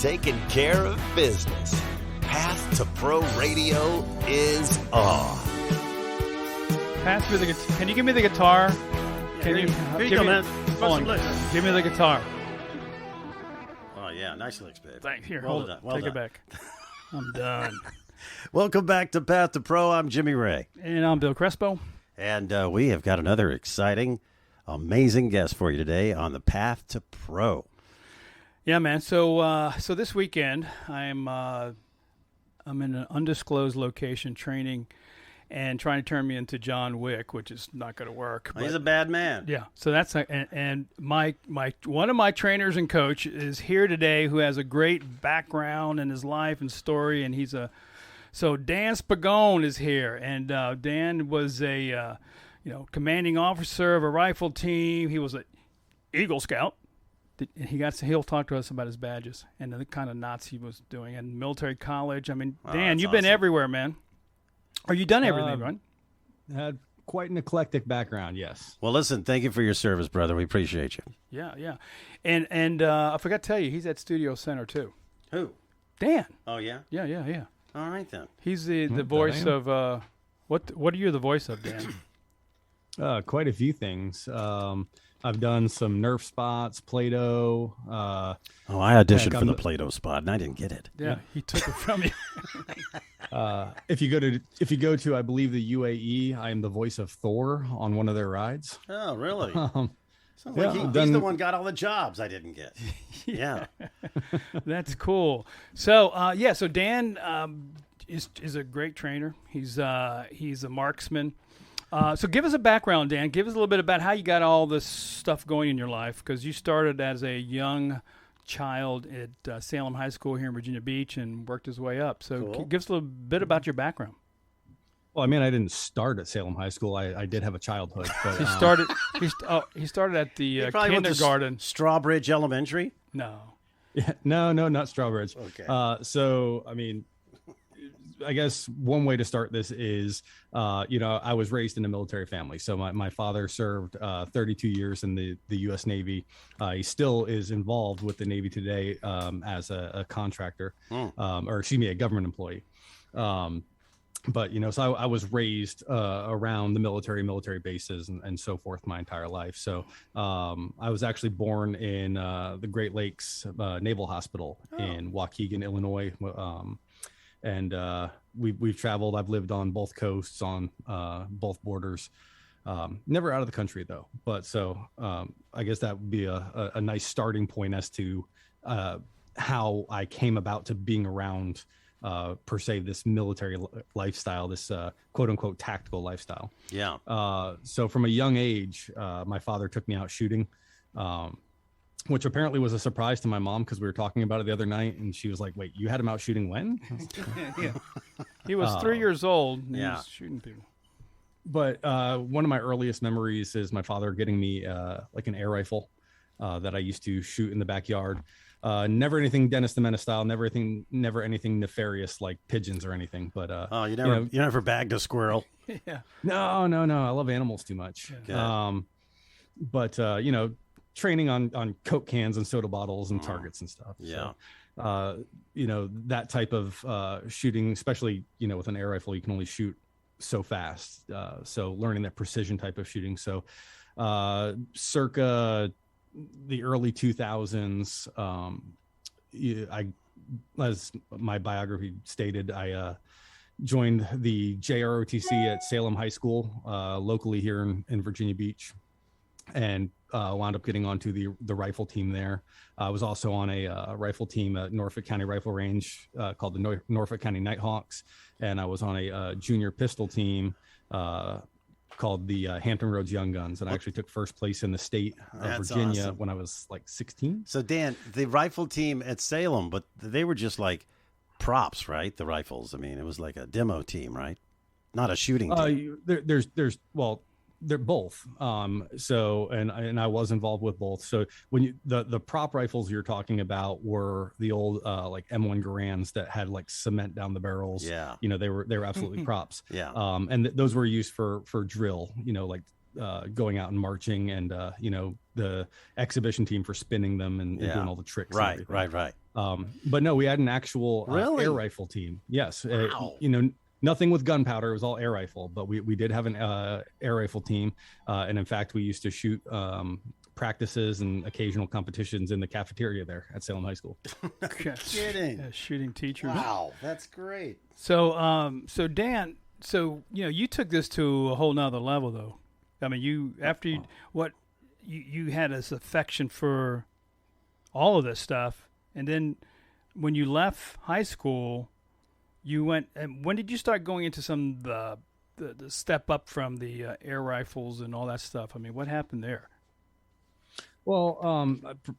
taking care of business. Path to Pro Radio is on. Pass me the guitar. Can you give me the guitar? Here you go, man. Give me the guitar. Oh, yeah. Nice licks, babe. Thank you. Well Hold done. it. Well Take done. it back. I'm done. Welcome back to Path to Pro. I'm Jimmy Ray. And I'm Bill Crespo. And we have got another exciting, amazing guest for you today on the Path to Pro. Yeah, man. So this weekend I'm in an undisclosed location training and trying to turn me into John Wick, which is not going to work. He's a bad man. Yeah. So that's and my one of my trainers and coach is here today, who has a great background in his life and story, and so Dan Spagone is here, and Dan was a commanding officer of a rifle team. He was an Eagle Scout. He'll talk to us about his badges and the kind of knots he was doing in military college. I mean, Dan, you've been everywhere, man. Are you done everything, right? Had quite an eclectic background, yes. Well, listen, thank you for your service, brother. We appreciate you. Yeah. And I forgot to tell you, he's at Studio Center too. Who? Dan. Oh, yeah? Yeah. All right, then. He's the voice of what are you the voice of, Dan? Quite a few things. I've done some Nerf spots, Play-Doh. I auditioned for the Play-Doh spot, and I didn't get it. Yeah, he took it from you. If you go to, I believe, the UAE, I am the voice of Thor on one of their rides. Oh, really? Sounds yeah, like he's the one got all the jobs I didn't get. Yeah. That's cool. So, so Dan is a great trainer. He's a marksman. So give us a background, Dan. Give us a little bit about how you got all this stuff going in your life, because you started as a young child at Salem High School here in Virginia Beach and worked his way up. So cool. Give us a little bit about your background. Well, I mean, I didn't start at Salem High School. I did have a childhood. But, He started at the kindergarten. Strawbridge Elementary? No. Yeah, no, not Strawbridge. Okay. So, I mean, I guess one way to start this is, I was raised in a military family. So my father served 32 years in the U.S. Navy. He still is involved with the Navy today as a contractor, a government employee. But, so I was raised around the military bases and so forth my entire life. So I was actually born in the Great Lakes Naval Hospital in Waukegan, Illinois. And we've traveled. I've lived on both coasts, on both borders. Never out of the country, though. But so I guess that would be a nice starting point as to how I came about to being around, per se, this military lifestyle, this quote unquote tactical lifestyle. Yeah. So from a young age, my father took me out shooting. Which apparently was a surprise to my mom, because we were talking about it the other night, and she was like, "Wait, you had him out shooting when?" Yeah. He was 3 years old. And He was shooting people. But one of my earliest memories is my father getting me like an air rifle that I used to shoot in the backyard. Never anything Dennis the Menace style. Never anything nefarious like pigeons or anything. But you never bagged a squirrel. Yeah. No. I love animals too much. Yeah. But training on Coke cans and soda bottles and targets and stuff. Yeah. So, that type of shooting, especially, with an air rifle, you can only shoot so fast. So learning that precision type of shooting. So circa the early 2000s, as my biography stated, I joined the JROTC at Salem High School, locally here in Virginia Beach. And wound up getting onto the rifle team there. I was also on a rifle team at Norfolk County Rifle Range called the Norfolk County Nighthawks, and I was on a junior pistol team called the Hampton Roads Young Guns, and I actually took first place in the state of Virginia awesome. when I was like 16. So Dan, the rifle team at Salem, but they were just like props, right? The rifles. I mean, it was like a demo team, right? Not a shooting team. They're both. So I was involved with both. So when the prop rifles you're talking about were the old like M1 Garands that had like cement down the barrels. Yeah. They were absolutely props. Yeah. And those were used for drill. Like going out and marching, and the exhibition team for spinning them and doing all the tricks. Right, and right. But no, we had an actual Really? air rifle team. Yes. Wow. Nothing with gunpowder. It was all air rifle, but we did have an air rifle team. And in fact, we used to shoot practices and occasional competitions in the cafeteria there at Salem High School. Kidding. Yeah, shooting teachers. Wow, that's great. So, so Dan, you took this to a whole nother level, though. I mean, you had this affection for all of this stuff, and then when you left high school, you went. And when did you start going into some of the step up from the air rifles and all that stuff? I mean, what happened there? Well,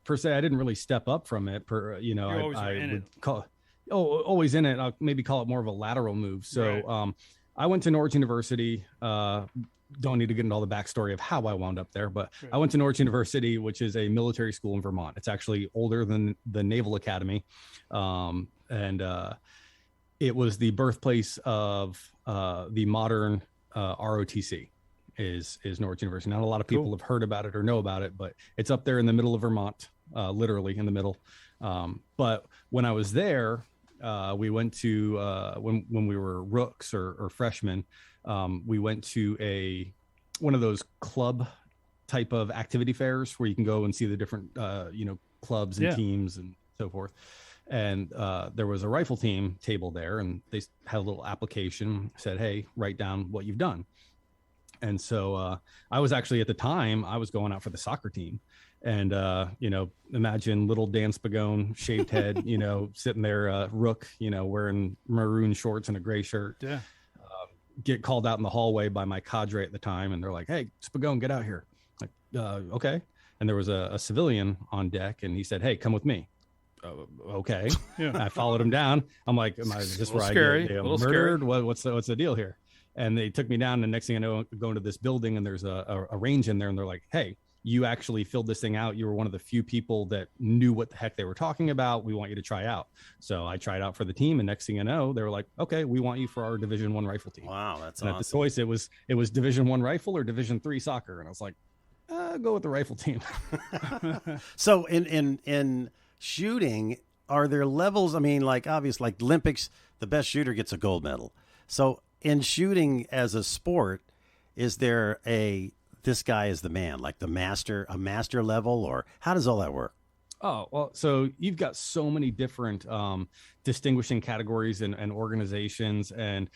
per se, I didn't really step up from it. You always were in it. Always in it. I'll maybe call it more of a lateral move. So, Right. I went to Norwich University. Don't need to get into all the backstory of how I wound up there, but I went to Norwich University, which is a military school in Vermont. It's actually older than the Naval Academy, and it was the birthplace of the modern ROTC. Is Norwich University. Not a lot of people have heard about it or know about it, but it's up there in the middle of Vermont, literally in the middle. But when I was there, we went to when we were rooks or freshmen, we went to one of those club type of activity fairs where you can go and see the different clubs and teams and so forth. And there was a rifle team table there, and they had a little application, said, "Hey, write down what you've done." And so I was actually, at the time, I was going out for the soccer team. And, imagine little Dan Spagone, shaved head, sitting there, rook, wearing maroon shorts and a gray shirt. Yeah. Get called out in the hallway by my cadre at the time. And they're like, "Hey, Spagone, get out here." Like, okay. And there was a civilian on deck, and he said, "Hey, come with me." Okay. Yeah. I followed him down. I'm like, is this where scary. I get Little murdered? scary. What's the deal here? And they took me down, and next thing I know, I'm going to this building, and there's a range in there, and they're like, "Hey, you actually filled this thing out. You were one of the few people that knew what the heck they were talking about. We want you to try out." So I tried out for the team, and next thing I know, they were like, "Okay, we want you for our Division I rifle team." Wow, that's and awesome. at the choice, it was Division I rifle or Division III soccer, and I was like, go with the rifle team. So in shooting, are there levels? I mean, like obvious, like Olympics, the best shooter gets a gold medal. So in shooting as a sport, is there this guy is the man, like a master level, or how does all that work? Oh, well, so you've got so many different distinguishing categories and organizations. And,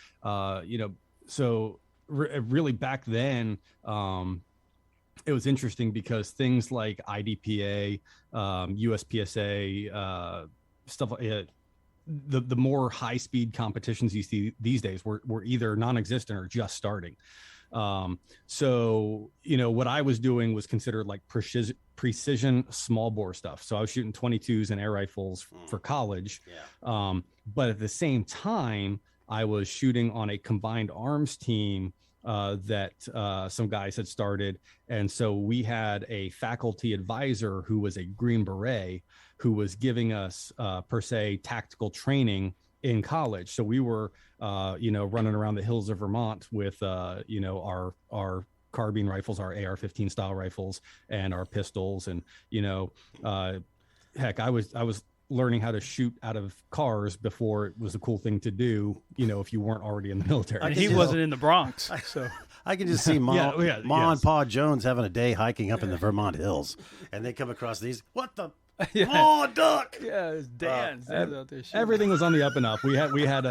really back then, it was interesting because things like IDPA, USPSA, stuff like it, the more high speed competitions you see these days were either non-existent or just starting. So, what I was doing was considered like precision small bore stuff. So I was shooting 22s and air rifles for college. Yeah. But at the same time, I was shooting on a combined arms team that some guys had started. And so we had a faculty advisor who was a Green Beret who was giving us, per se, tactical training in college. So we were, running around the hills of Vermont with, our carbine rifles, our AR-15 style rifles, and our pistols. And, heck, I was learning how to shoot out of cars before it was a cool thing to do, if you weren't already in the military. And he wasn't in the Bronx, so I can just see Ma and Pa Jones having a day hiking up in the Vermont hills, and they come across these. What the? Oh, duck! yeah, it's Dan. Out there shooting. Everything was on the up and up. We had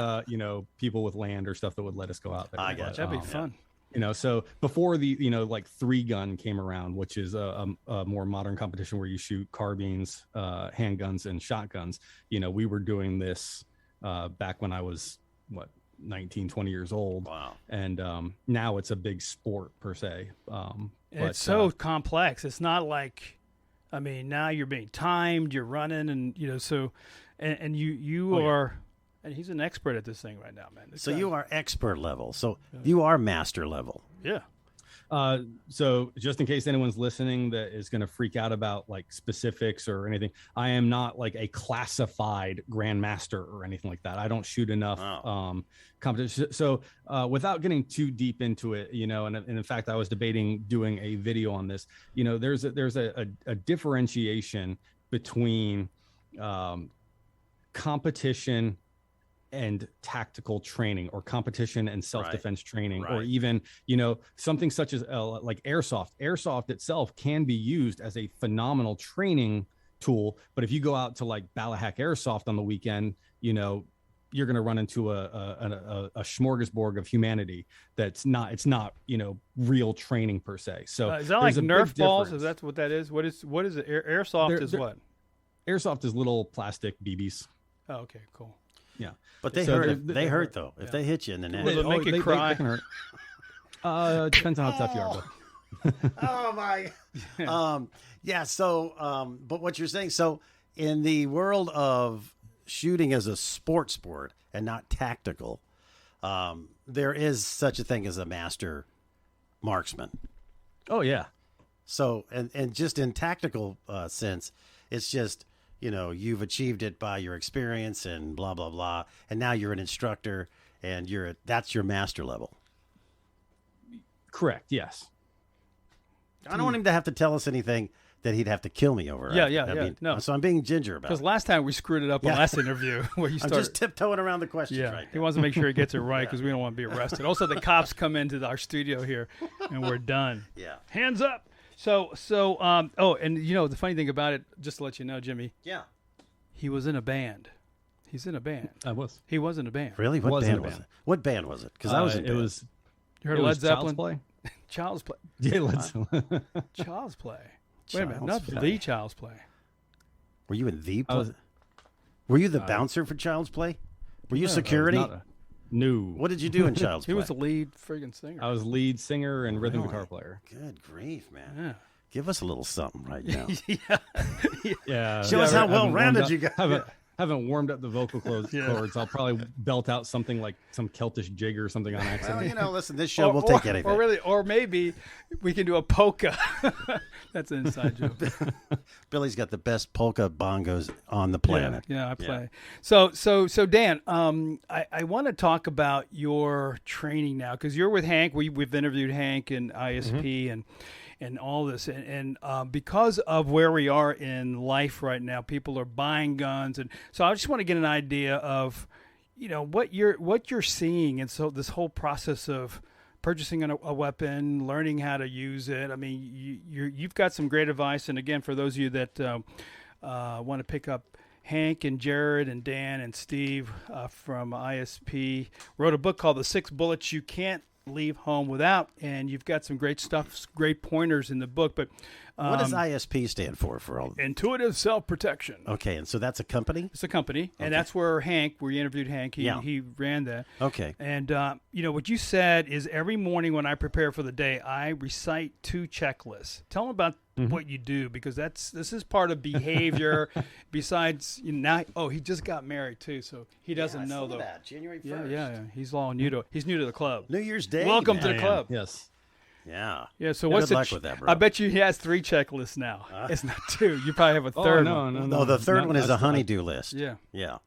people with land or stuff that would let us go out there. I got you. That'd be fun. So before the, like 3-gun came around, which is a more modern competition where you shoot carbines, handguns, and shotguns, we were doing this back when I was, 19, 20 years old. Wow. And now it's a big sport per se. It's so complex. It's not like, now you're being timed, you're running, and, and you are, and he's an expert at this thing right now, man. So you are expert level. So you are master level. Yeah. So just in case anyone's listening that is going to freak out about like specifics or anything, I am not like a classified grandmaster or anything like that. I don't shoot enough competition. So without getting too deep into it, and in fact, I was debating doing a video on this. There's a differentiation between competition and tactical training, or competition and self-defense training, or even something such as like airsoft itself can be used as a phenomenal training tool. But if you go out to like Ballahack Airsoft on the weekend, you're going to run into a smorgasbord of humanity it's not real training per se. So is that like Nerf balls? Is that what that is? What is it? Airsoft is what? Airsoft is little plastic BBs. Oh, okay, cool. Yeah, but they hurt. They hurt though. If they hit you in the neck, will it make you cry? They can hurt. Depends on how tough you are. But. Oh my. Yeah. So, but what you're saying? So, in the world of shooting as a sport and not tactical, there is such a thing as a master marksman. Oh yeah. So, and just in tactical sense, it's just. You've achieved it by your experience and blah, blah, blah. And now you're an instructor and that's your master level. Correct. Yes. I don't want him to have to tell us anything that he'd have to kill me over. Yeah. No. So I'm being ginger about it. Because last time we screwed it up on last interview where you started. I'm just tiptoeing around the questions right now. He wants to make sure he gets it right because we don't want to be arrested. Also, the cops come into our studio here and we're done. Yeah. Hands up. So, and the funny thing about it, just to let you know, Jimmy. Yeah. He was in a band. He's in a band. I was. He was in a band. Really? What band was it? What band was it? Because I was in it was. You heard Led Zeppelin? Child's Play? Child's Play. Yeah, Led Zeppelin. Child's Play. Wait a minute, not Play. the Child's Play. Were you in the play? Were you the bouncer for Child's Play? Were you security? No. What did you do in Child's Play? He was the lead friggin' singer. I was lead singer and rhythm guitar player. Good grief, man. Yeah. Give us a little something right now. Yeah. Show us how well-rounded you got. Haven't warmed up the vocal cords. I'll probably belt out something like some Celtic jig or something on accident. Well, listen, this show will take anything. Or maybe we can do a polka. That's an inside joke. Billy's got the best polka bongos on the planet. Yeah, I play. Yeah. So Dan, I want to talk about your training now because you're with Hank. We've interviewed Hank and ISP and all this, and because of where we are in life right now, people are buying guns, and so I just want to get an idea of, what you're seeing, and so this whole process of purchasing a weapon, learning how to use it. I mean, you've got some great advice, and again, for those of you that want to pick up. Hank and Jared and Dan and Steve from ISP wrote a book called The 6 Bullets You Can't Leave Home Without, and you've got some great stuff, great pointers in the book. But what does ISP stand for all? Intuitive Self-Protection. Okay, and so that's a company? It's a company, and that's where you interviewed Hank, he ran that. Okay. And, what you said is every morning when I prepare for the day, I recite 2 checklists. Tell them about what you do, because this is part of behavior. Besides, now, he just got married too, so he doesn't know though. That January 1st. Yeah. He's new to the club. New Year's Day. Welcome to the club. Yes. Yeah. Yeah. So good luck with that, bro. I bet you he has 3 checklists now. It's not 2. You probably have a third. No. The third one is a honeydew list. Yeah. Yeah.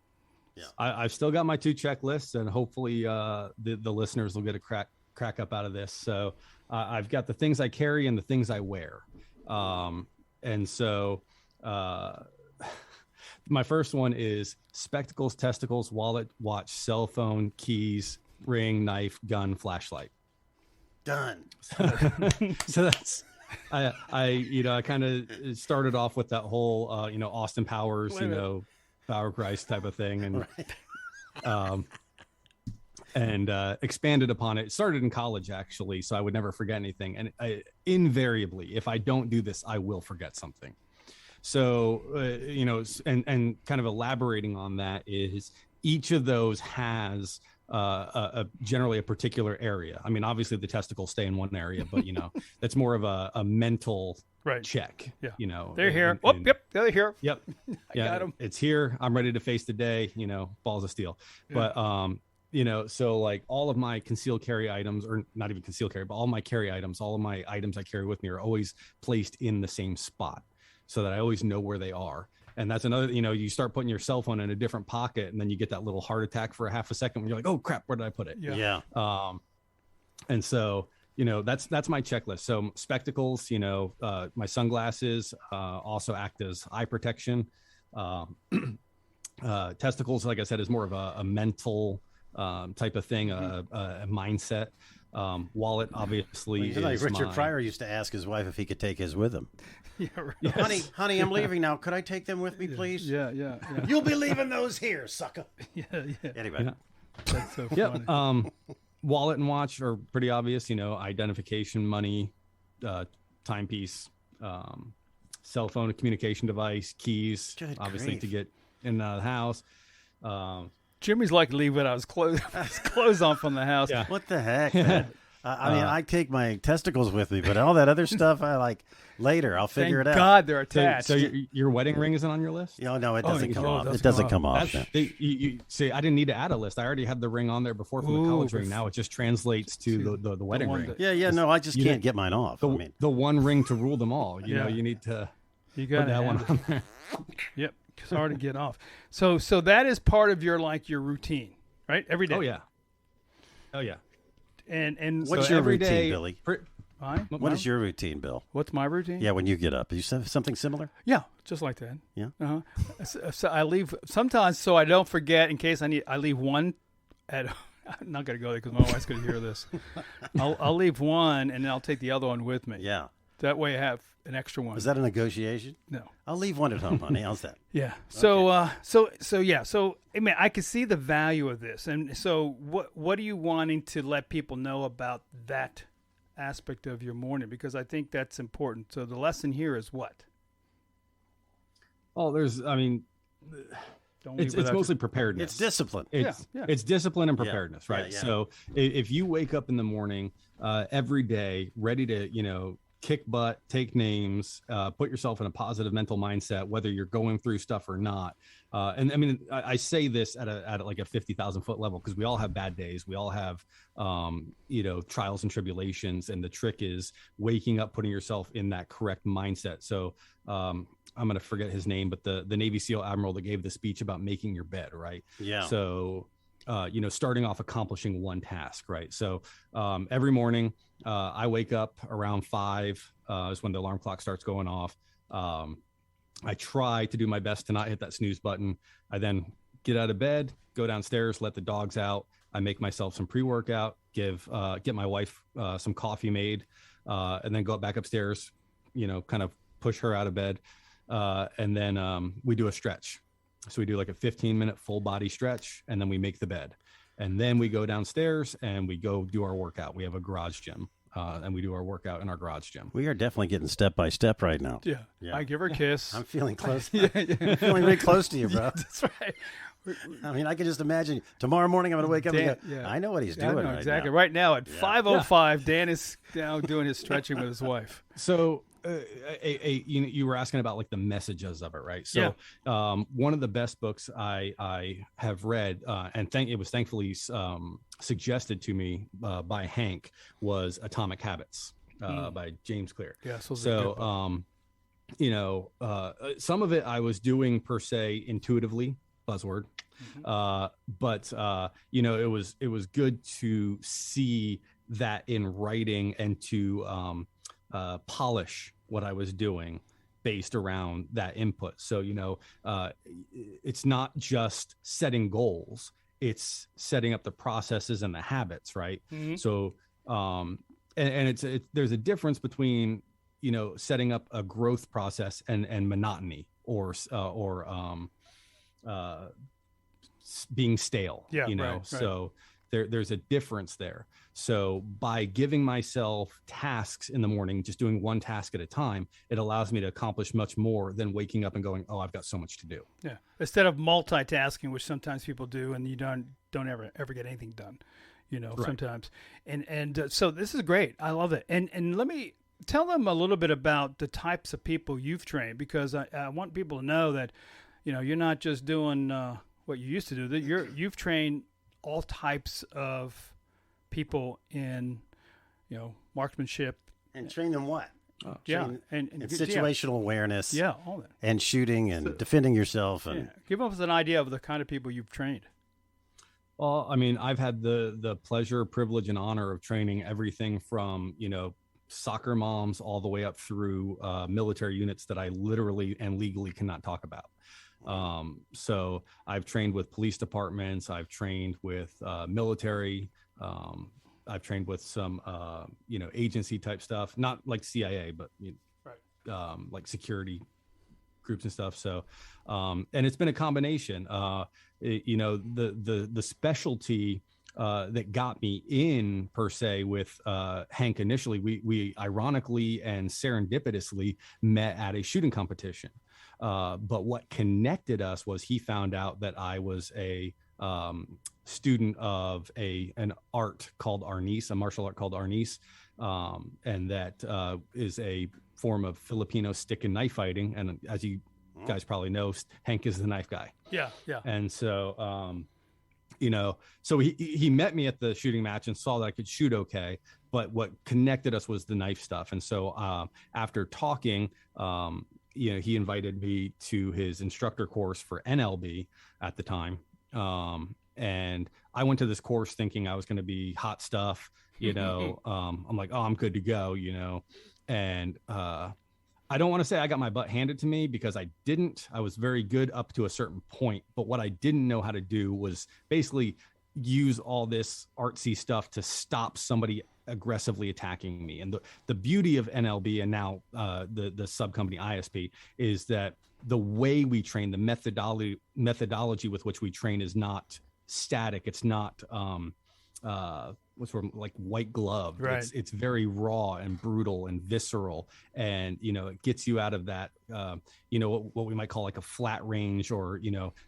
I've still got my 2 checklists, and hopefully the listeners will get a crack up out of this. So I've got the things I carry and the things I wear. And so my first one is spectacles, testicles, wallet, watch, cell phone, keys, ring, knife, gun, flashlight. Done. So that's I kind of started off with that whole Austin Powers, Power Christ type of thing, and and expanded upon it. It started in college, actually, so I would never forget anything. And invariably, if I don't do this, I will forget something. So, and kind of elaborating on that is each of those has generally a particular area. I mean, obviously the testicles stay in one area, but, that's more of a mental check. Yeah. They're here. Yep. They're here. Yep. I got them. It's here. I'm ready to face the day, balls of steel. Yeah. But So like all of my concealed carry items, or not even concealed carry, but all my carry items, all of my items I carry with me are always placed in the same spot so that I always know where they are. And that's another, you start putting your cell phone in a different pocket and then you get that little heart attack for a half a second when you're like, oh crap, where did I put it? Yeah. And so, that's my checklist. So spectacles, my sunglasses also act as eye protection. Testicles, like I said, is more of a mental type of thing, a mindset. Wallet, obviously, Well, like Richard Pryor used to ask his wife if he could take his with him. Yeah, right. Honey, I'm leaving now. Could I take them with me, please? Yeah. You'll be leaving those here, sucker. Yeah. Anyway. That's so funny. Yep. Wallet and watch are pretty obvious. Identification, money, timepiece, cell phone, a communication device, keys, Good obviously grief. to get in and out of the house. Jimmy's like leave without his clothes on from the house. Yeah. What the heck, man? I mean, I take my testicles with me, but all that other stuff, I like later. I'll Thank figure it out. God they're attached. So your wedding ring isn't on your list? No, it doesn't come off. doesn't It doesn't come come off. That's, you see, I didn't need to add a list. I already had the ring on there before from the college ring. Now it just translates to the wedding one ring. that- Yeah, no, I just can't get mine off. The one ring to rule them all. You know, you need to you put got that one on there. Yep, it's hard to get off. So that is part of your routine, right? Every day. Oh yeah. And What's So your every routine, day- Billy? Mine? What is your routine, Bill? What's my routine? Yeah, when you get up, you have something similar? Yeah, just like that. Yeah. So I leave sometimes so I don't forget in case I leave one at. I'm not gonna go there because my wife's gonna hear this. I'll leave one and then I'll take the other one with me. Yeah. That way I have an extra one. Is that a negotiation? No. I'll leave one at home, honey. How's that? Yeah. So so I mean I can see the value of this, and so what are you wanting to let people know about that aspect of your morning? Because I think that's important. So the lesson here is what? Oh, it's mostly preparedness. It's discipline. It's discipline and preparedness, right? Yeah. So if you wake up in the morning every day ready to, kick butt, take names, put yourself in a positive mental mindset, whether you're going through stuff or not. And I mean, I say this at like a 50,000 foot level, because we all have bad days. We all have, trials and tribulations. And the trick is waking up, putting yourself in that correct mindset. So I'm going to forget his name, but the Navy SEAL admiral that gave the speech about making your bed, right? Yeah. So, starting off accomplishing one task, right? So every morning I wake up around 5 is when the alarm clock starts going off. I try to do my best to not hit that snooze button. I then get out of bed, go downstairs, let the dogs out. I make myself some pre-workout, get my wife some coffee made, and then go back upstairs, kind of push her out of bed. And then we do a stretch. So we do like a 15-minute full body stretch, and then we make the bed. And then we go downstairs and we go do our workout. We have a garage gym, and we do our workout in our garage gym. We are definitely getting step by step right now. Yeah. I give her a kiss. I'm feeling close. I'm feeling really close to you, bro. That's right. I mean, I can just imagine tomorrow morning I'm going to wake up and go, I know what he's doing. I know right exactly. now. Right now at 5:05, Dan is now doing his stretching with his wife. So you were asking about like the messages of it, right? So one of the best books I have read, and it was thankfully suggested to me by Hank, was Atomic Habits by James Clear. Yeah, so some of it I was doing per se intuitively, buzzword, but it was good to see that in writing and to polish what I was doing based around that input. So, it's not just setting goals, it's setting up the processes and the habits, right? Mm-hmm. So, and there's a difference between, setting up a growth process and monotony or being stale, right. So there's a difference there. So by giving myself tasks in the morning, just doing one task at a time, it allows me to accomplish much more than waking up and going, oh, I've got so much to do. Yeah. Instead of multitasking, which sometimes people do, and you don't ever get anything done, Right. sometimes. And so this is great. I love it. And let me tell them a little bit about the types of people you've trained, because I want people to know that, you're not just doing what you used to do. That you've trained all types of people in, marksmanship. And train them what? And situational awareness. Yeah, all that. And shooting and defending yourself. And give us an idea of the kind of people you've trained. Well, I mean, I've had the pleasure, privilege, and honor of training everything from, soccer moms all the way up through military units that I literally and legally cannot talk about. So I've trained with police departments. I've trained with military. I've trained with some, agency type stuff, not like CIA, but like security groups and stuff. So, and it's been a combination. The specialty that got me in per se with Hank initially, we ironically and serendipitously met at a shooting competition. But what connected us was he found out that I was a student of an art called Arnis, a martial art called Arnis, and that is a form of Filipino stick and knife fighting. And as you guys probably know, Hank is the knife guy. Yeah. And so, so he met me at the shooting match and saw that I could shoot okay. But what connected us was the knife stuff. And so after talking, he invited me to his instructor course for NLB at the time. And I went to this course thinking I was going to be hot stuff, I'm like, oh, I'm good to go, and I don't want to say I got my butt handed to me because I didn't. I was very good up to a certain point, but what I didn't know how to do was basically use all this artsy stuff to stop somebody aggressively attacking me. And the beauty of NLB and now the sub company ISP is that the way we train, the methodology with which we train is not static. It's not like white glove. Right. It's very raw and brutal and visceral, and it gets you out of that what we might call like a flat range, or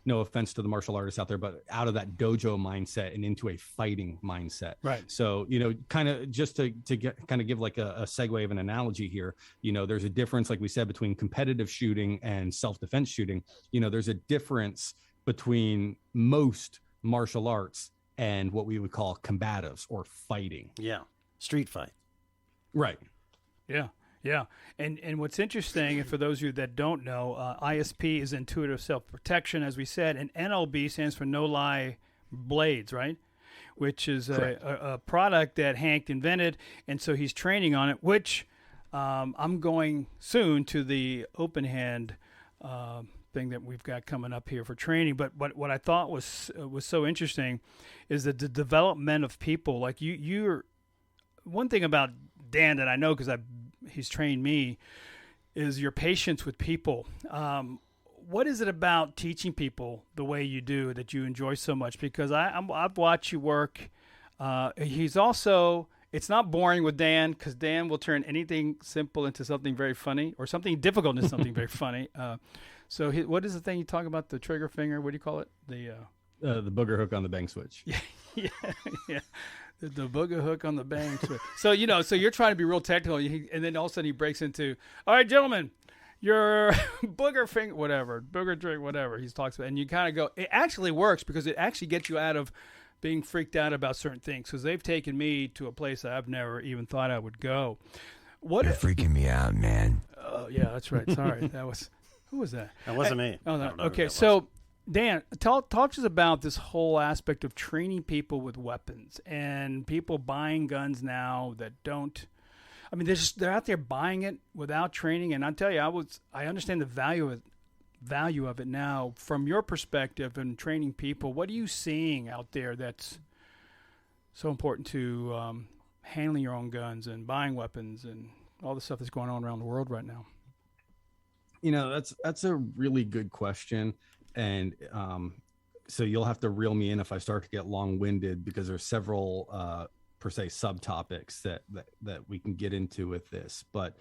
no offense to the martial artists out there, but out of that dojo mindset and into a fighting mindset. Right. So kind of just to give like a segue of an analogy here, there's a difference, like we said, between competitive shooting and self-defense shooting. There's a difference between most martial arts and what we would call combatives or fighting. Yeah. Street fight. Right. Yeah. And what's interesting, and for those of you that don't know, ISP is intuitive self-protection, as we said, and NLB stands for No Lie Blades, right? Which is a product that Hank invented, and so he's training on it, which I'm going soon to the open hand thing that we've got coming up here for training. But what I thought was so interesting is that the development of people. Like you're one thing about Dan that I know because he's trained me is your patience with people. What is it about teaching people the way you do that you enjoy so much? Because I've watched you work. He's also, it's not boring with Dan, because Dan will turn anything simple into something very funny, or something difficult into something very funny. So what is the thing you talk about? The trigger finger? What do you call it? The booger hook on the bang switch. Yeah. The booger hook on the bang switch. So so you're trying to be real technical, and then all of a sudden he breaks into, all right, gentlemen, your booger finger, whatever, booger trick, whatever he talks about, and you kind of go. It actually works because it actually gets you out of being freaked out about certain things, because they've taken me to a place I've never even thought I would go. You're freaking me out, man. Oh yeah, that's right. Sorry, who was that? That wasn't me. Oh no. Okay, so Dan, talk to us about this whole aspect of training people with weapons and people buying guns now that don't. I mean, they're out there buying it without training, and I tell you, I understand the value of it now from your perspective and training people. What are you seeing out there that's so important to handling your own guns and buying weapons and all the stuff that's going on around the world right now? That's a really good question. And so you'll have to reel me in if I start to get long-winded, because there's several per se subtopics that we can get into with this. But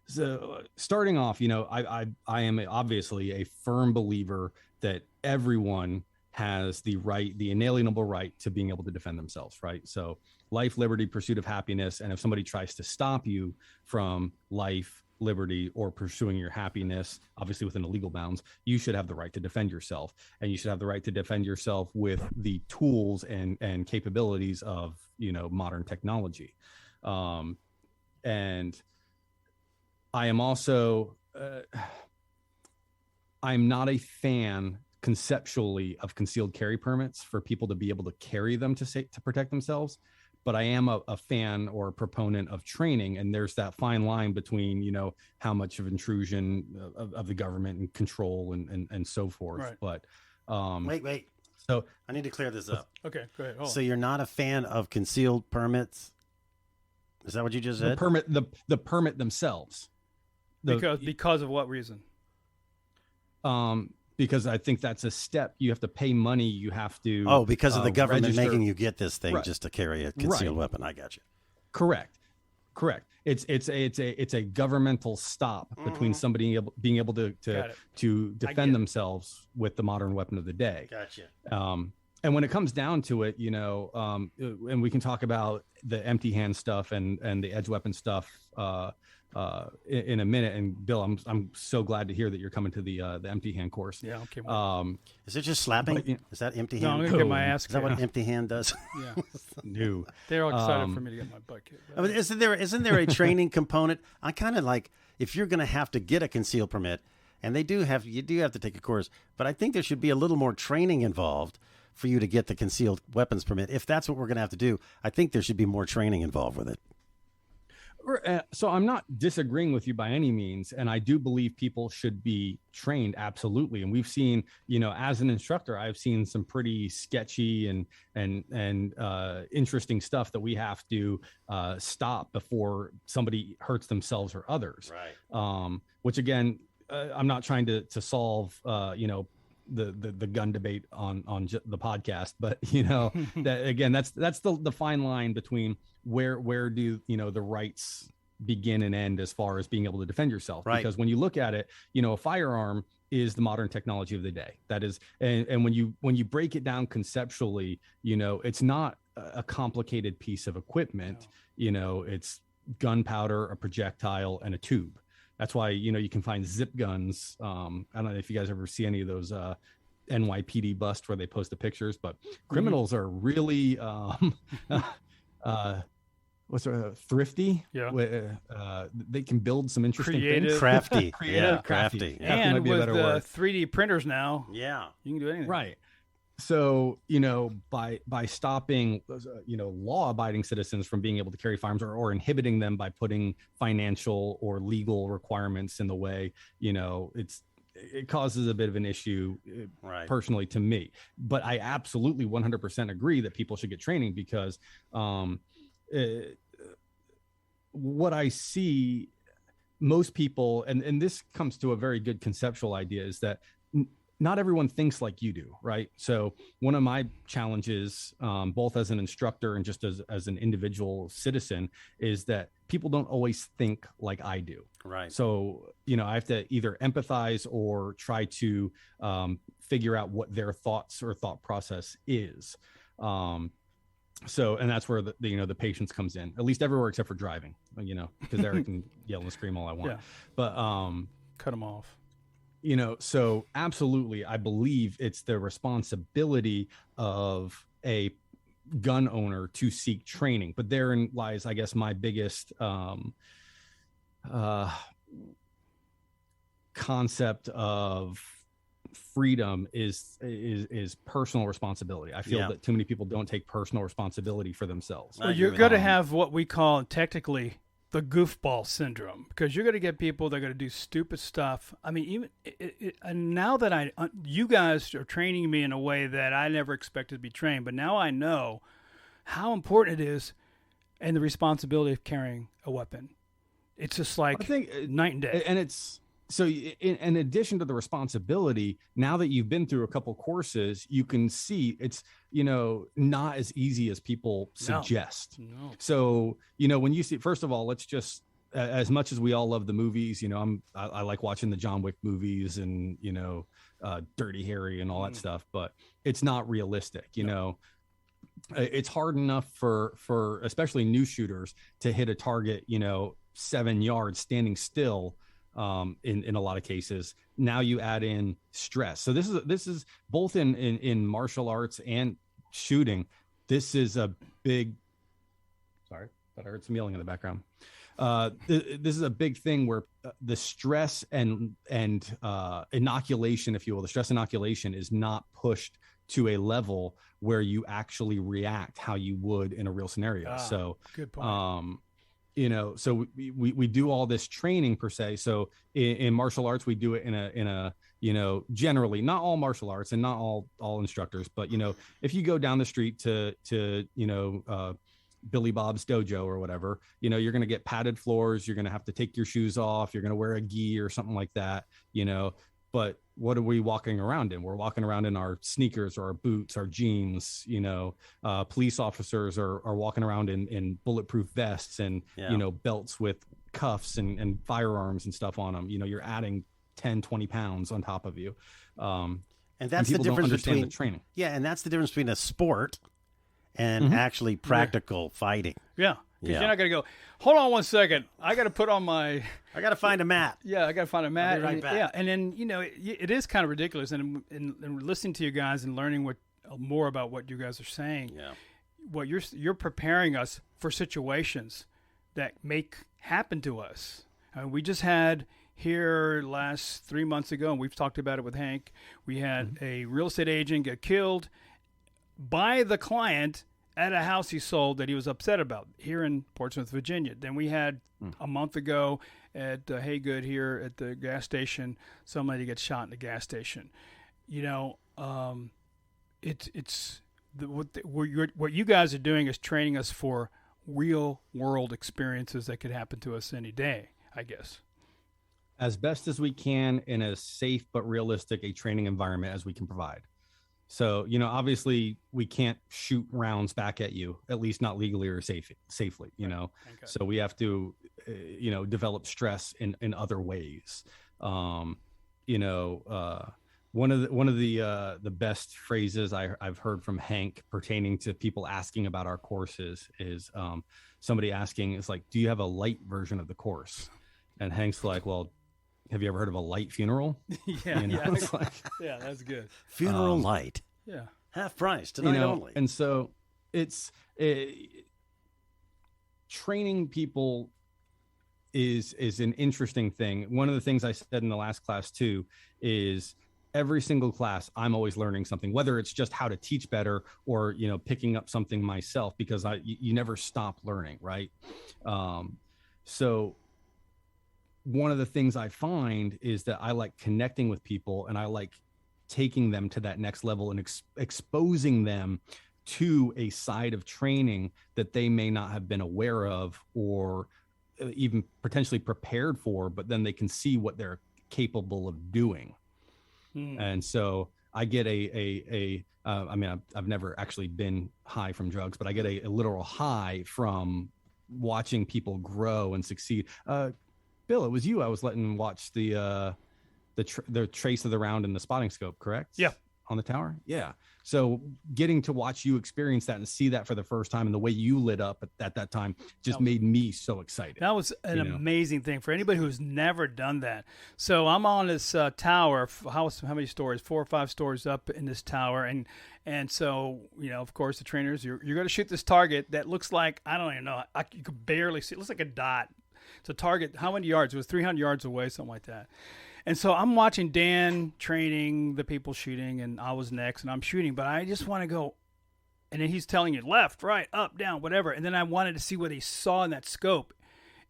so starting off, I am obviously a firm believer that everyone has the inalienable right to being able to defend themselves, right? So life, liberty, pursuit of happiness. And if somebody tries to stop you from life, liberty or pursuing your happiness, obviously within the legal bounds, you should have the right to defend yourself, and you should have the right to defend yourself with the tools and capabilities of, modern technology. And I am also, I'm not a fan conceptually of concealed carry permits for people to be able to carry them to protect themselves. But I am a fan or a proponent of training. And there's that fine line between, how much of intrusion of the government and control and so forth. Right. But wait. So I need to clear this up. Okay, go ahead. So you're not a fan of concealed permits? Is that what you just said? the permit themselves. Because of what reason? Because I think that's a step. You have to pay money. You have to. Oh, because of the government register. making you get this thing Right. just to carry a concealed weapon. I got you. Correct. It's a governmental stop between somebody being able to defend themselves with the modern weapon of the day. Gotcha. And when it comes down to it, and we can talk about the empty hand stuff and the edge weapon stuff in a minute. And Bill, I'm so glad to hear that you're coming to the empty hand course. Yeah. Okay. Is it just slapping? But, is that empty No, hand? I'm gonna get my ass Is that what kicked. an empty hand does? Yeah. No. They're all excited for me to get my butt kicked. I mean, isn't there a training component? I kind of like, if you're going to have to get a concealed permit, and you do have to take a course, but I think there should be a little more training involved for you to get the concealed weapons permit. If that's what we're going to have to do, I think there should be more training involved with it. So I'm not disagreeing with you by any means, and I do believe people should be trained, absolutely. And we've seen, as an instructor, I've seen some pretty sketchy and interesting stuff that we have to stop before somebody hurts themselves or others. Right. Which again, I'm not trying to solve, the gun debate on the podcast, but that again, that's the fine line between where do the rights begin and end as far as being able to defend yourself. Right. Because when you look at it, a firearm is the modern technology of the day. That is, and when you break it down conceptually, it's not a complicated piece of equipment. It's gunpowder, a projectile, and a tube. That's why, you can find zip guns. I don't know if you guys ever see any of those NYPD busts where they post the pictures, but criminals are really thrifty. Yeah. They can build some interesting Creative. things. Crafty. Creative, crafty. Yeah. And might be a with better word. 3D printers now, Yeah. you can do anything. Right. So, by stopping, law-abiding citizens from being able to carry firearms or inhibiting them by putting financial or legal requirements in the way, it causes a bit of an issue personally to me. But I absolutely 100% agree that people should get training because what I see most people, and this comes to a very good conceptual idea, is that not everyone thinks like you do, right? So one of my challenges, both as an instructor and just as an individual citizen, is that people don't always think like I do. Right. So, I have to either empathize or try to figure out what their thoughts or thought process is. So, and that's where the patience comes in, at least everywhere except for driving, because Eric can yell and scream all I want. Yeah. But Cut them off. So absolutely, I believe it's the responsibility of a gun owner to seek training. But therein lies, I guess, my biggest concept of freedom is personal responsibility. I feel that too many people don't take personal responsibility for themselves. Well, you're going to have what we call technically the goofball syndrome, because you're going to get people that are going to do stupid stuff. I mean, even and now that you guys are training me in a way that I never expected to be trained, but now I know how important it is and the responsibility of carrying a weapon. It's just like night and day. And it's so in addition to the responsibility, now that you've been through a couple courses, you can see it's, not as easy as people suggest. No. So, when you see, first of all, let's just, as much as we all love the movies, I like watching the John Wick movies and, Dirty Harry and all that stuff, but it's not realistic, it's hard enough for especially new shooters to hit a target, 7 yards standing still. In a lot of cases, now you add in stress. So this is both in martial arts and shooting. This is a big. Sorry, thought I heard some yelling in the background. This is a big thing where the stress and inoculation, if you will, the stress inoculation is not pushed to a level where you actually react how you would in a real scenario. So good point. So we do all this training per se. So in martial arts, we do it in a generally not all martial arts and not all instructors, but if you go down the street to Billy Bob's dojo or whatever, you're going to get padded floors. You're going to have to take your shoes off. You're going to wear a gi or something like that, but what are we walking around in? We're walking around in our sneakers or our boots, our jeans, police officers are walking around in bulletproof vests and, belts with cuffs and firearms and stuff on them. You're adding 10, 20 pounds on top of you. And that's the difference between the training. Yeah. And that's the difference between a sport and actually practical fighting. Yeah. Because you're not going to go, hold on one second. I got to put on my... I got to find a mat. Yeah, I got to find a mat. I'll be right back. Yeah, and then, it is kind of ridiculous. And listening to you guys and learning more about what you guys are saying, what you're preparing us for situations that may happen to us. We just had here last 3 months ago, and we've talked about it with Hank, we had a real estate agent get killed by the client at a house he sold that he was upset about here in Portsmouth, Virginia. Then we had a month ago at Haygood here at the gas station, somebody gets shot in the gas station. What you guys are doing is training us for real world experiences that could happen to us any day, I guess. As best as we can in as safe but realistic a training environment as we can provide. So, obviously we can't shoot rounds back at you, at least not legally or safely, Okay. So we have to, develop stress in other ways. One of the best phrases I've heard from Hank pertaining to people asking about our courses is somebody asking is like, do you have a light version of the course? And Hank's like, well, have you ever heard of a light funeral? Yeah, yeah, that's good. Funeral light. Yeah. Half price tonight only. And so it's training people is an interesting thing. One of the things I said in the last class too is every single class I'm always learning something, whether it's just how to teach better or, picking up something myself, because you never stop learning. Right. So one of the things I find is that I like connecting with people and I like taking them to that next level and exposing them to a side of training that they may not have been aware of or even potentially prepared for, but then they can see what they're capable of doing. And so I get I've never actually been high from drugs, but I get a literal high from watching people grow and succeed. Bill, it was you I was letting watch the trace of the round in the spotting scope, correct? Yeah. On the tower? Yeah. So getting to watch you experience that and see that for the first time and the way you lit up at that time just made me so excited. That was an amazing thing for anybody who's never done that. So I'm on this tower. How many stories? 4 or 5 stories up in this tower. And so, of course, the trainers, you're going to shoot this target that looks like, I don't even know, you could barely see. It looks like a dot. It's a target. How many yards? It was 300 yards away, something like that. And so I'm watching Dan training the people shooting, and I was next, and I'm shooting, but I just want to go. And then he's telling you left, right, up, down, whatever. And then I wanted to see what he saw in that scope.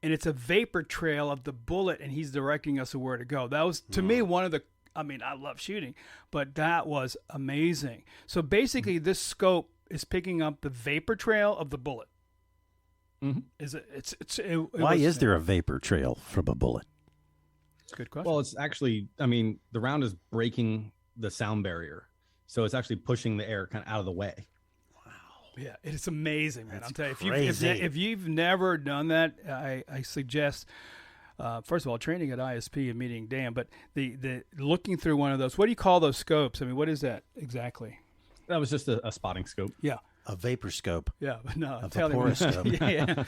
And it's a vapor trail of the bullet, and he's directing us where to go. That was, to me, one of the, I love shooting, but that was amazing. So basically, this scope is picking up the vapor trail of the bullet. Mm-hmm. Why is there a vapor trail from a bullet? Good question. Well, it's actually, the round is breaking the sound barrier. So it's actually pushing the air kind of out of the way. Wow. Yeah, it's amazing, man. That's I'm telling crazy. you, if you've never done that, I suggest, first of all, training at ISP and meeting Dan, but the looking through one of those, what do you call those scopes? What is that exactly? That was just a spotting scope. Yeah. a vapor scope. Yeah, but no, A tell you vaporoscope. yeah.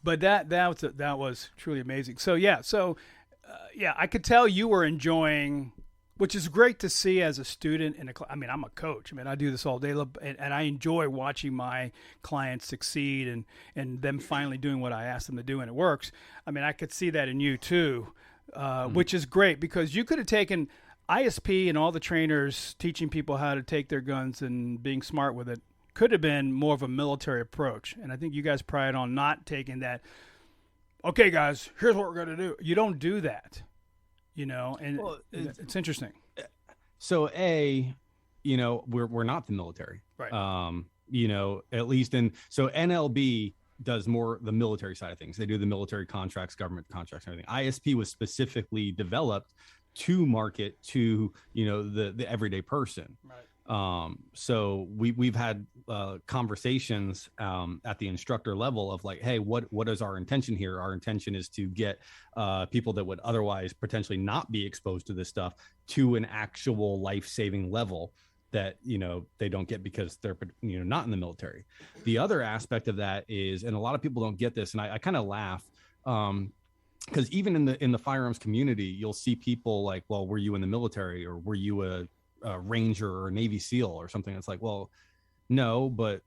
But that was truly amazing. So I could tell you were enjoying, which is great to see as a student in a class. I mean, I'm a coach. I mean, I do this all day, and I enjoy watching my clients succeed and them finally doing what I asked them to do, and it works. I mean, I could see that in you too, which is great because you could have taken ISP and all the trainers teaching people how to take their guns and being smart with it could have been more of a military approach. And I think you guys pride on not taking that, okay, guys, here's what we're going to do. You don't do that, and Well, it's interesting. So we're not the military, Right. At least so NLB does more the military side of things. They do the military contracts, government contracts, and everything. ISP was specifically developed to market to, the everyday person. Right. So we've had conversations at the instructor level of like, hey, what is our intention here? Our intention is to get people that would otherwise potentially not be exposed to this stuff to an actual life-saving level that they don't get because they're not in the military. The other aspect of that is, and a lot of people don't get this, and I kind of laugh because even in the firearms community, you'll see people like, well, were you in the military, or were you a Ranger or a Navy SEAL or something? It's like, well, no, but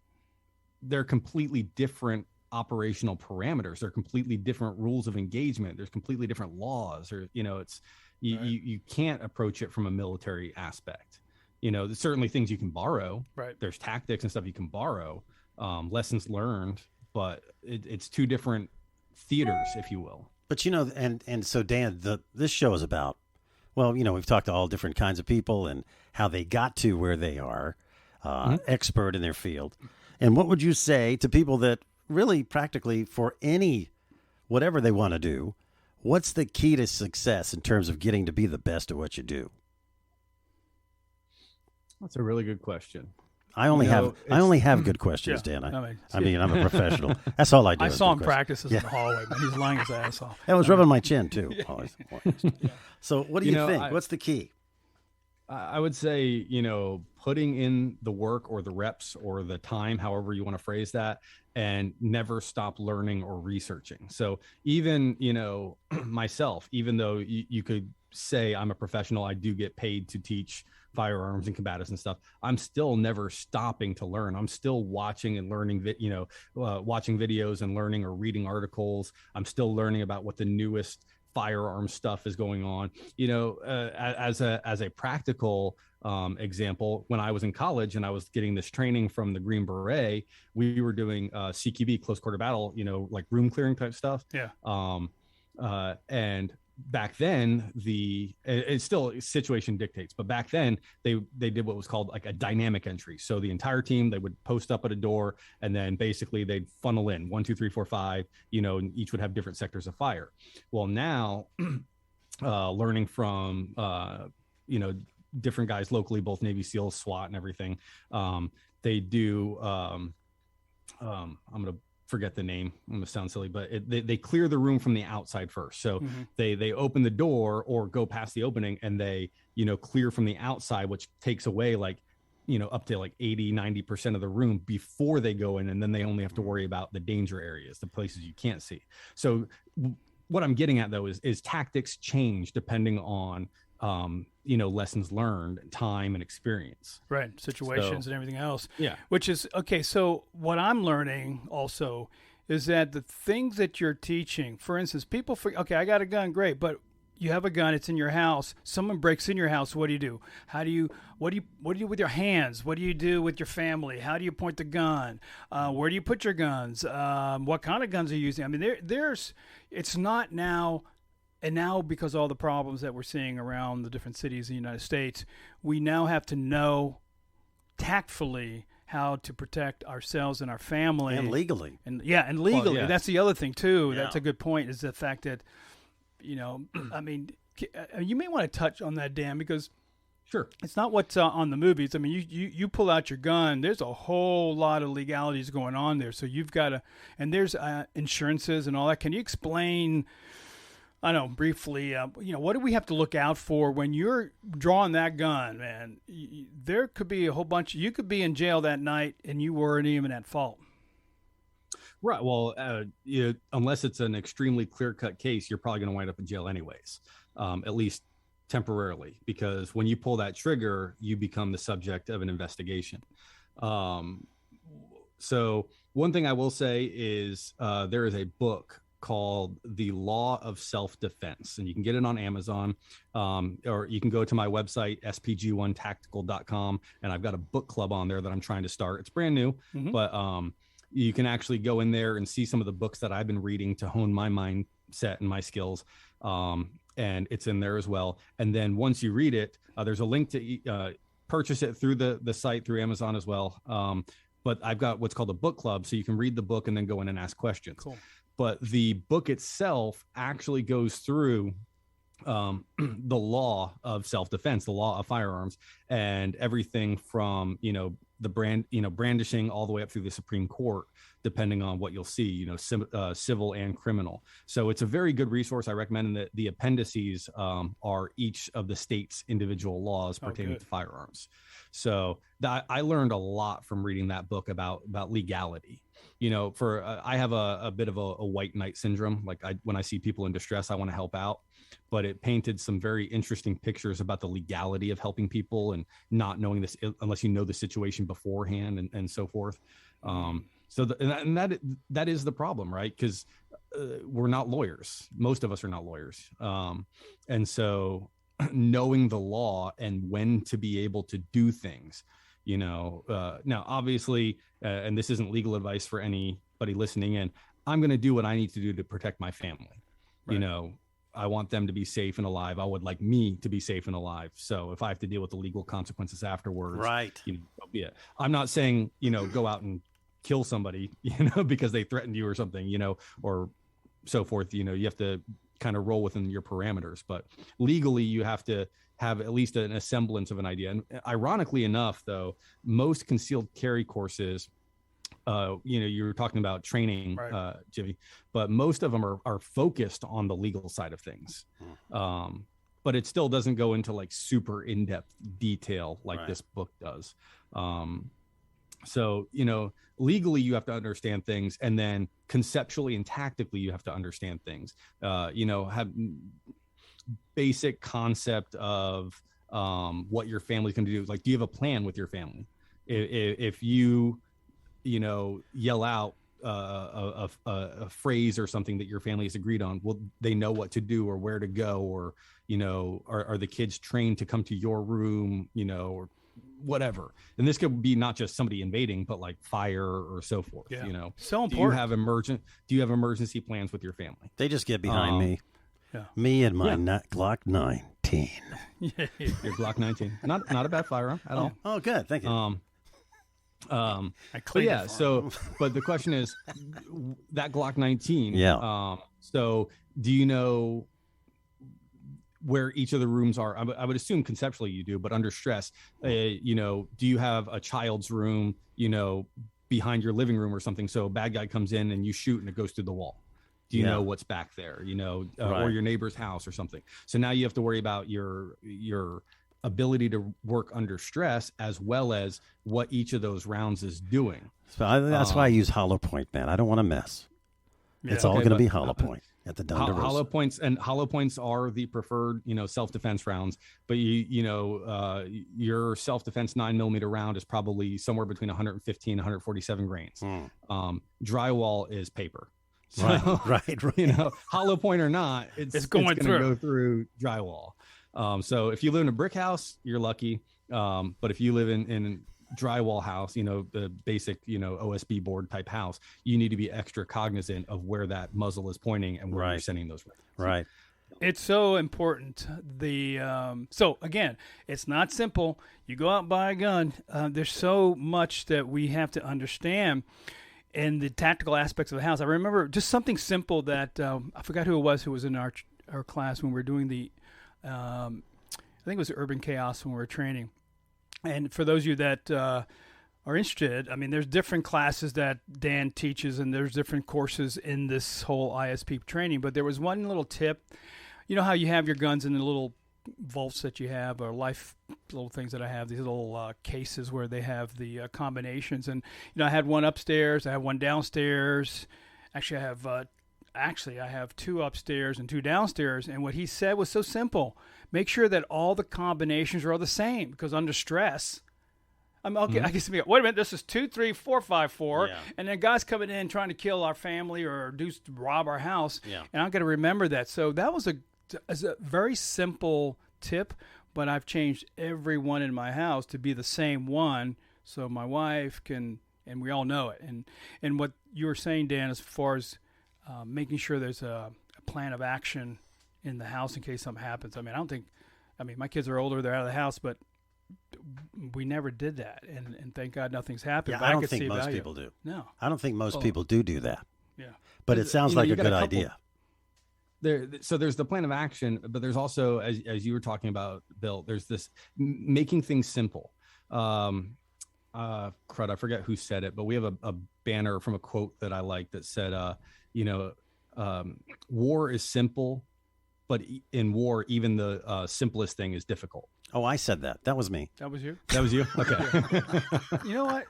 they're completely different operational parameters. They're completely different rules of engagement. There's completely different laws, or it's you can't approach it from a military aspect. There's certainly things you can borrow. Right. There's tactics and stuff you can borrow, lessons learned, but it's two different theaters, if you will. But and so Dan, this show is about, well, we've talked to all different kinds of people and how they got to where they are, expert in their field. And what would you say to people that really practically for whatever they want to do, what's the key to success in terms of getting to be the best at what you do? That's a really good question. I only have good questions, Yeah, Dan. I mean, I'm a professional. That's all I do. I is saw good him questions. practice in the hallway, man. He's lying his ass off. That was rubbing my chin too. Always. So what do you think? I- What's the key? I would say, putting in the work or the reps or the time, however you want to phrase that, and never stop learning or researching. So even, myself, even though you could say I'm a professional, I do get paid to teach firearms and combatives and stuff, I'm still never stopping to learn. I'm still watching and learning, watching videos and learning or reading articles. I'm still learning about what the newest firearm stuff is going on. As a practical example, when I was in college and I was getting this training from the Green Beret, we were doing CQB, close quarter battle, like room clearing type stuff. Yeah. And back then it's still situation dictates, but back then they did what was called like a dynamic entry. So the entire team, they would post up at a door and then basically they'd funnel in 1, 2, 3, 4, 5, and each would have different sectors of fire. Well, now learning from different guys locally, both Navy SEALs, SWAT and everything, they do I'm gonna forget the name. I'm gonna sound silly, but they clear the room from the outside first. So they open the door or go past the opening and they clear from the outside, which takes away like up to like 80-90% of the room before they go in, and then they only have to worry about the danger areas, the places you can't see. So what I'm getting at though is tactics change depending on lessons learned, time and experience. Right. Situations and everything else. Yeah. Which is, okay, so what I'm learning also is that the things that you're teaching, for instance, people okay, I got a gun, great, but you have a gun, it's in your house, someone breaks in your house, what do you do? What do you do with your hands? What do you do with your family? How do you point the gun? Where do you put your guns? What kind of guns are you using? I mean, it's not now. And now, because of all the problems that we're seeing around the different cities in the United States, we now have to know tactfully how to protect ourselves and our family. And legally. And legally. Well, yeah. That's the other thing, too. Yeah. That's a good point, is the fact that, I mean, you may want to touch on that, Dan, because Sure. it's not what's on the movies. I mean, you pull out your gun, there's a whole lot of legalities going on there. So you've got to, and there's insurances and all that. Can you explain I know briefly, what do we have to look out for when you're drawing that gun, man? There could be a whole bunch. You could be in jail that night and you weren't even at fault. Right. Well, unless it's an extremely clear-cut case, you're probably going to wind up in jail anyways, at least temporarily, because when you pull that trigger, you become the subject of an investigation. So one thing I will say is there is a book called The Law of Self-Defense, and you can get it on Amazon, or you can go to my website, spg1tactical.com, and I've got a book club on there that I'm trying to start. It's brand new, but you can actually go in there and see some of the books that I've been reading to hone my mindset and my skills. And it's in there as well. And then once you read it, there's a link to purchase it through the site, through Amazon as well. But I've got what's called a book club. So you can read the book and then go in and ask questions. Cool. But the book itself actually goes through the law of self-defense, the law of firearms, and everything from, the brandishing all the way up through the Supreme Court, depending on what you'll see, civil and criminal. So it's a very good resource. I recommend that the appendices are each of the state's individual laws pertaining to firearms. So I learned a lot from reading that book about legality. I have a bit of a white knight syndrome. Like when I see people in distress, I want to help out. But it painted some very interesting pictures about the legality of helping people and not knowing this unless you know the situation beforehand and so forth. That is the problem, right? Because we're not lawyers. Most of us are not lawyers. And so knowing the law and when to be able to do things, now obviously, and this isn't legal advice for anybody listening in, I'm going to do what I need to do to protect my family. Right. I want them to be safe and alive. I would like me to be safe and alive. So if I have to deal with the legal consequences afterwards, right. I'm not saying, go out and kill somebody, because they threatened you or something, or so forth. You have to kind of roll within your parameters, but legally you have to have at least a semblance of an idea. And ironically enough, though, most concealed carry courses, you were talking about training, right. Jimmy, but most of them are focused on the legal side of things. But it still doesn't go into like super in-depth detail like right. this book does. So, legally you have to understand things, and then conceptually and tactically you have to understand things, have basic concept of what your family's going to do. Like, do you have a plan with your family? If you yell out a phrase or something that your family has agreed on, will they know what to do or where to go? Or, are the kids trained to come to your room, or whatever? And this could be not just somebody invading, but like fire or so forth. Yeah. So important. Do you have emergency plans with your family? They just get behind me. Yeah. Me and my Glock 19. Your Glock 19. Not a bad firearm at all. Oh, good. Thank you. But the question is that Glock 19. Yeah. So do you know where each of the rooms are? I would assume conceptually you do, but under stress, do you have a child's room, behind your living room or something? So a bad guy comes in and you shoot and it goes through the wall. Do you know what's back there, right. or your neighbor's house or something? So now you have to worry about your ability to work under stress, as well as what each of those rounds is doing. So that's why I use hollow point, man. I don't want to mess. Yeah. It's all going to be hollow point at the Donda hollow points, and hollow points are the preferred, self-defense rounds. But your self-defense 9mm round is probably somewhere between 115 and 147 grains. Drywall is paper. So, right. Hollow going or not, it's going to go through drywall. So if you live in a brick house, you're lucky. But if you live in drywall house, the basic, OSB board type house, you need to be extra cognizant of where that muzzle is pointing and where you're sending those rounds. Right. It's so important. So again, it's not simple. You go out and buy a gun. There's so much that we have to understand in the tactical aspects of the house. I remember just something simple that I forgot who it was in our class when we were doing the I think it was Urban Chaos when we were training. And for those of you that are interested, I mean, there's different classes that Dan teaches, and there's different courses in this whole ISP training. But there was one little tip. You know how you have your guns in the little vaults that you have, or life little things that I have, these little cases where they have the combinations. And I had one upstairs, I have one downstairs. Actually, I have two upstairs and two downstairs. And what he said was so simple: make sure that all the combinations are all the same, because under stress, I'm okay. I guess wait a minute. This is 2, 3, 4, 5, 4, and then guys coming in trying to kill our family or rob our house. Yeah. And I'm going to remember that. So that was a very simple tip, but I've changed every one in my house to be the same one, so my wife can, and we all know it. And what you were saying, Dan, as far as making sure there's a plan of action in the house in case something happens. I mean, my kids are older; they're out of the house, but we never did that, and thank God nothing's happened. Yeah, I don't think most people do. No, I don't think most people do that. Yeah, but it sounds like a good idea. So there's the plan of action, but there's also, as you were talking about, Bill, there's this making things simple. Crud, I forget who said it, but we have a banner from a quote that I like that said, war is simple, but in war, even the simplest thing is difficult. Oh, I said that. That was me. That was you? That was you? Okay. You know what?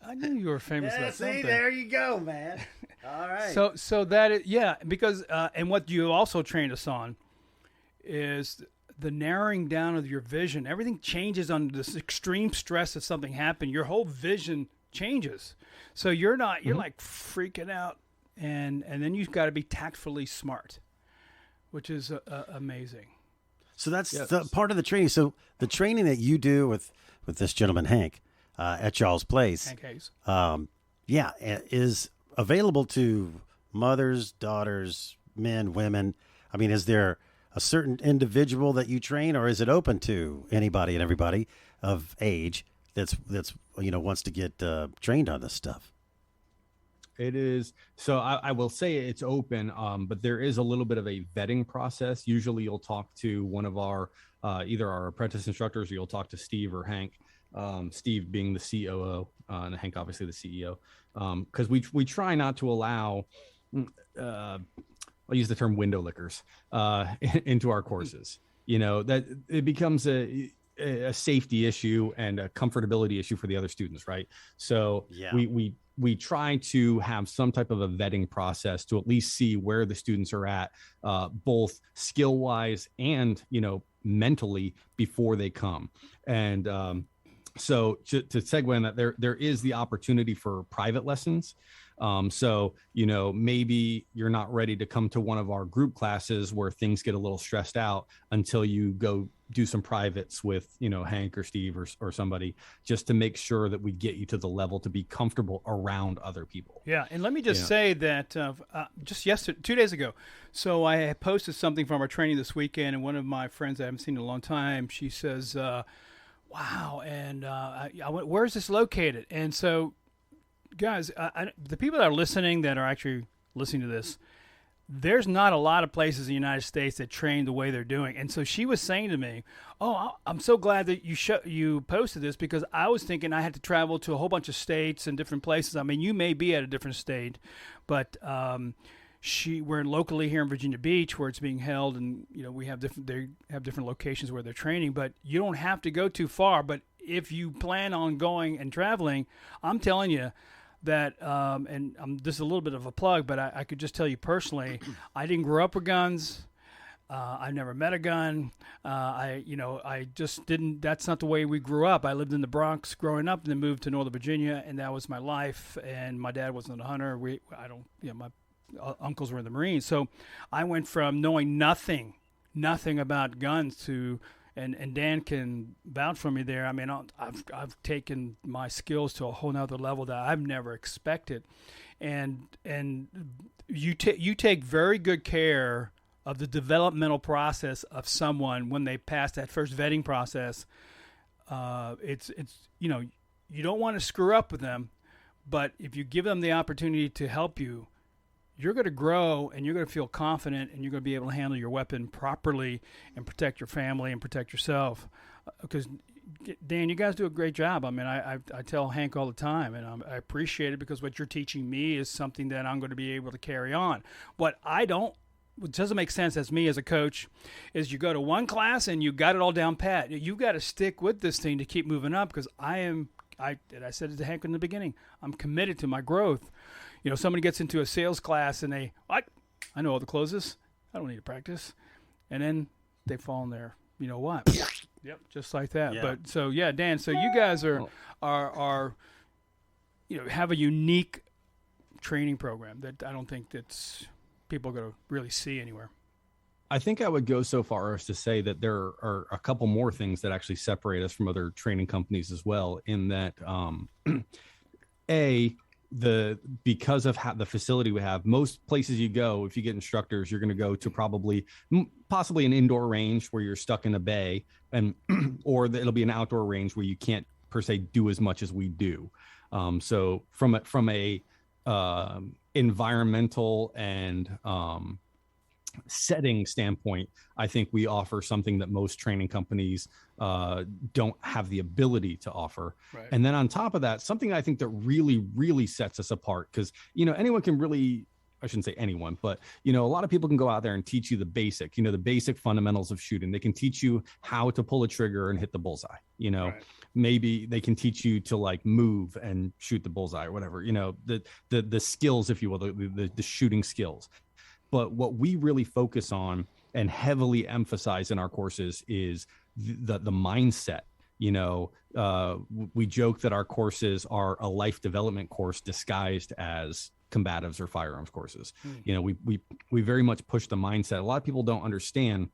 I knew you were famous about something. See, there you go, man. All right. So that is, because and what you also trained us on is the narrowing down of your vision. Everything changes under this extreme stress of something happened. Your whole vision changes. So you're like freaking out, and then you've got to be tactfully smart, which is amazing. So that's the part of the training. So the training that you do with this gentleman, Hank, at Charles Place, Hank Hayes. Is available to mothers, daughters, men, women. I mean, is there a certain individual that you train, or is it open to anybody and everybody of age that's wants to get trained on this stuff? It is. So I will say it's open, but there is a little bit of a vetting process. Usually you'll talk to one of our, either our apprentice instructors, or you'll talk to Steve or Hank, Steve being the COO, and Hank, obviously the CEO. Cause we try not to allow, I'll use the term window lickers, into our courses. That it becomes a safety issue and a comfortability issue for the other students. Right. So we try to have some type of a vetting process to at least see where the students are at, both skill wise and, mentally before they come. And so to segue on that, there is the opportunity for private lessons. So, maybe you're not ready to come to one of our group classes where things get a little stressed out until you go do some privates with, Hank or Steve or somebody, just to make sure that we get you to the level to be comfortable around other people. Yeah. And let me just say that just yesterday, 2 days ago, so I had posted something from our training this weekend, and one of my friends I haven't seen in a long time, she says, wow. And I went, where's this located? And so, guys, the people that are listening, that are actually listening to this, there's not a lot of places in the United States that train the way they're doing. And so she was saying to me, oh, I'm so glad that you posted this, because I was thinking I had to travel to a whole bunch of states and different places. I mean, you may be at a different state, but we're locally here in Virginia Beach where it's being held, and they have different locations where they're training, but you don't have to go too far. But if you plan on going and traveling, I'm telling you that, and this is a little bit of a plug, but I could just tell you personally, I didn't grow up with guns. I've never met a gun. I just didn't. That's not the way we grew up. I lived in the Bronx growing up, and then moved to Northern Virginia, and that was my life. And my dad wasn't a hunter. My uncles were in the Marines, so I went from knowing nothing about guns to. And Dan can vouch for me there. I mean, I've taken my skills to a whole nother level that I've never expected, and you take very good care of the developmental process of someone when they pass that first vetting process. It's you don't want to screw up with them, but if you give them the opportunity to help you, you're going to grow, and you're going to feel confident, and you're going to be able to handle your weapon properly and protect your family and protect yourself. Because Dan, you guys do a great job. I mean, I tell Hank all the time, and I appreciate it because what you're teaching me is something that I'm going to be able to carry on. What doesn't make sense as me as a coach is you go to one class and you got it all down pat. You got to stick with this thing to keep moving up because I said it to Hank in the beginning, I'm committed to my growth. You know, somebody gets into a sales class and I know all the closes. I don't need to practice. And then they fall in there. You know what? Yep, just like that. Yeah. But so yeah, Dan. So you guys are have a unique training program that I don't think that's people are going to really see anywhere. I think I would go so far as to say that there are a couple more things that actually separate us from other training companies as well. In that, because of the facility we have, most places you go, if you get instructors, you're going to go to possibly an indoor range where you're stuck in a bay, or it'll be an outdoor range where you can't per se do as much as we do. So from a environmental and setting standpoint, I think we offer something that most training companies don't have the ability to offer. Right. And then on top of that, something I think that really, really sets us apart, because, anyone can really, I shouldn't say anyone, but, a lot of people can go out there and teach you the basic fundamentals of shooting. They can teach you how to pull a trigger and hit the bullseye, Right. Maybe they can teach you to like move and shoot the bullseye or whatever, the skills, if you will, the shooting skills. But what we really focus on and heavily emphasize in our courses is the mindset. We joke that our courses are a life development course disguised as combatives or firearms courses. We very much push the mindset. A lot of people don't understand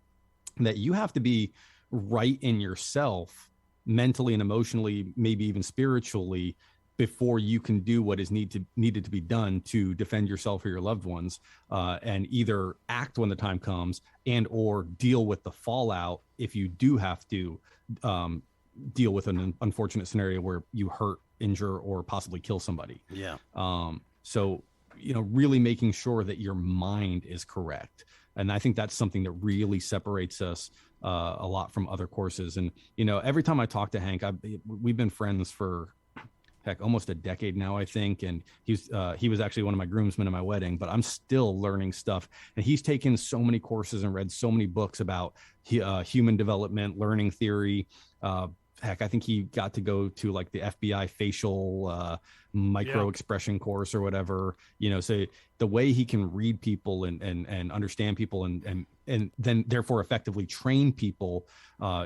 that you have to be right in yourself, mentally and emotionally, maybe even spiritually, before you can do what is needed to be done to defend yourself or your loved ones, and either act when the time comes and or deal with the fallout if you do have to deal with an unfortunate scenario where you hurt, injure, or possibly kill somebody. Yeah. So, really making sure that your mind is correct. And I think that's something that really separates us a lot from other courses. And, every time I talk to Hank, we've been friends for almost a decade now, I think. And he was actually one of my groomsmen at my wedding, but I'm still learning stuff. And he's taken so many courses and read so many books about human development, learning theory. I think he got to go to like the FBI facial micro expression course or whatever, so the way he can read people and understand people and then therefore effectively train people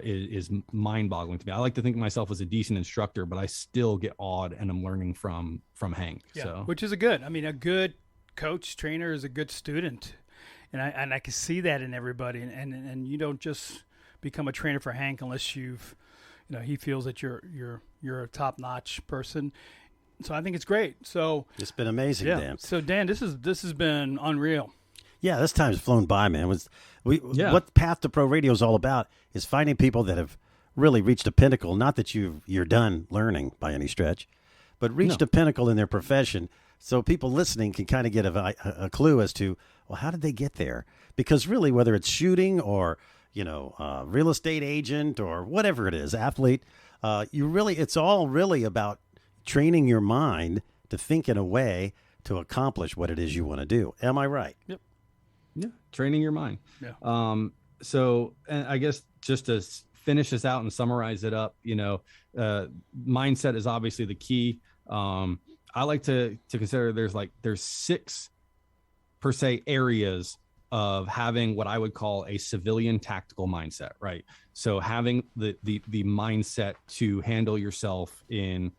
is mind boggling to me. I like to think of myself as a decent instructor, but I still get awed and I'm learning from Hank. Yeah, so. Which is a good coach trainer is a good student. And I can see that in everybody. And you don't just become a trainer for Hank unless he feels that you're a top-notch person. So I think it's great. So It's been amazing, Dan. So Dan, this has been unreal. Yeah, this time's flown by, man. What Path to Pro Radio is all about is finding people that have really reached a pinnacle. Not that you're done learning by any stretch, but reached a pinnacle in their profession. So people listening can kind of get a clue as to, well, how did they get there? Because really, whether it's shooting or real estate agent or whatever it is, athlete, it's all really about training your mind to think in a way to accomplish what it is you want to do. Am I right? Yep. Yeah. Training your mind. Yeah. So and I guess just to finish this out and summarize it up, mindset is obviously the key. I like to consider there's 6 per se areas of having what I would call a civilian tactical mindset, right? So having the mindset to handle yourself in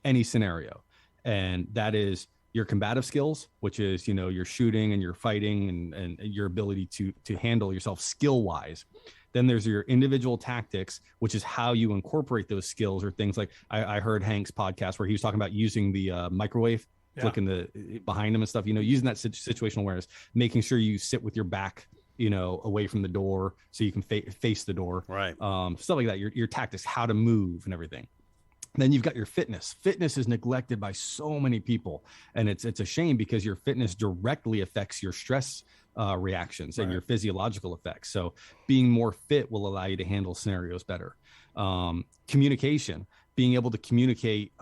any scenario. And that is your combative skills, which is, your shooting and your fighting and your ability to handle yourself skill wise. Then there's your individual tactics, which is how you incorporate those skills, or things like I heard Hank's podcast where he was talking about using the microwave, flicking behind him and stuff, using that situational awareness, making sure you sit with your back, away from the door so you can face the door. Right. Stuff like that, your tactics, how to move and everything. Then you've got your fitness. Fitness is neglected by so many people, and it's a shame because your fitness directly affects your stress reactions and your physiological effects. So being more fit will allow you to handle scenarios better. Communication, being able to communicate,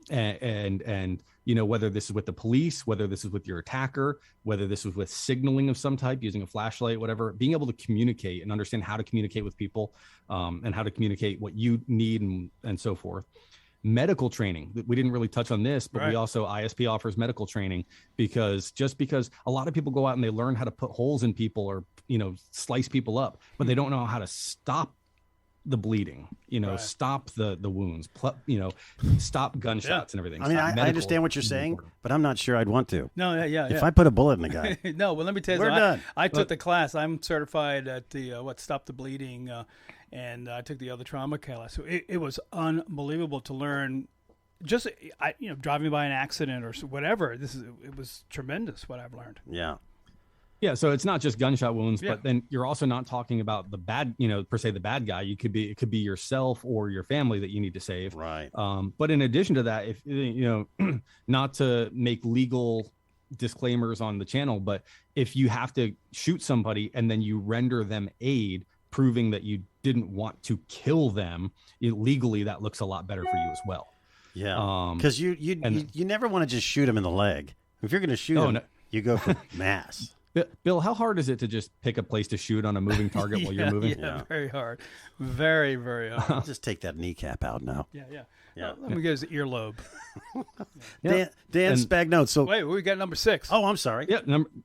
and whether this is with the police, whether this is with your attacker, whether this is with signaling of some type, using a flashlight, whatever, being able to communicate and understand how to communicate with people, and how to communicate what you need and so forth. Medical training. We didn't really touch on this, but we also, ISP offers medical training because a lot of people go out and they learn how to put holes in people or, slice people up, but they don't know how to stop the bleeding, stop the wounds, stop gunshots and everything. I mean, I understand what you're saying, but I'm not sure I'd want to. No, If I put a bullet in a guy. No, well, let me tell you, we're done. I took the class. I'm certified at the Stop the Bleeding, and I took the other trauma class. So it was unbelievable to learn. Just driving by an accident or whatever. It was tremendous what I've learned. Yeah. Yeah, so it's not just gunshot wounds, but then you're also not talking about the bad, per se the bad guy. It could be yourself or your family that you need to save. Right. But in addition to that, if not to make legal disclaimers on the channel, but if you have to shoot somebody and then you render them aid, proving that you didn't want to kill them, legally that looks a lot better for you as well. Yeah. Because you never want to just shoot him in the leg. If you're going to shoot him, you go for mass. Bill, how hard is it to just pick a place to shoot on a moving target while you're moving? Yeah, very hard. Very, very hard. I'll just take that kneecap out now. Yeah. Let me get his earlobe. Dan Spagone. So wait, we got number 6. Oh, I'm sorry. Yeah,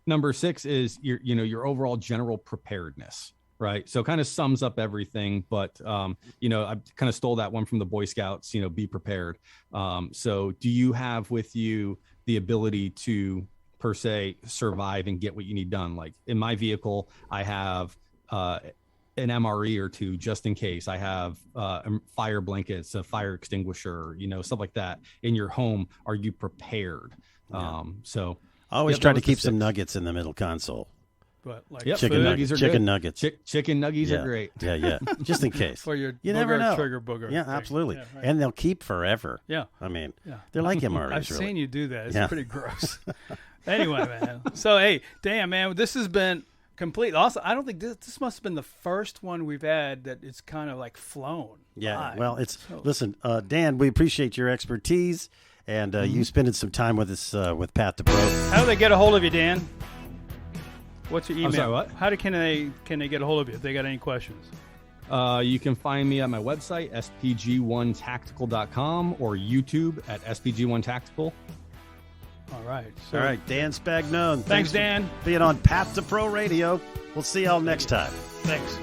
number 6 is your overall general preparedness. Right. So kind of sums up everything. But, I kind of stole that one from the Boy Scouts, be prepared. So do you have with you the ability to, per se, survive and get what you need done? Like in my vehicle, I have an MRE or 2 just in case. I have fire blankets, a fire extinguisher, stuff like that. In your home, are you prepared? So I always try to keep some nuggets in the middle console. But like chicken nuggets are chicken good. Nuggets. Chicken nuggies are great. Yeah. Just in case. For your you never know. Trigger booger. Yeah, absolutely. Yeah, right. And they'll keep forever. Yeah. I mean, they're like MREs. I've really. seen you do that. It's pretty gross. Anyway, man. So, hey, damn, man, this has been complete. Also, I don't think this must have been the first one we've had that it's kind of like flown. Yeah. by. Well, listen, Dan, we appreciate your expertise and you spending some time with us with Path to Pro. How do they get a hold of you, Dan? What's your email? I'm sorry, what? How can they get a hold of you if they got any questions? You can find me at my website, spg1tactical.com, or YouTube at spg1tactical. All right. All right, Dan Spagone. Thanks, Dan. For being on Path to Pro Radio. We'll see y'all next time. Thanks.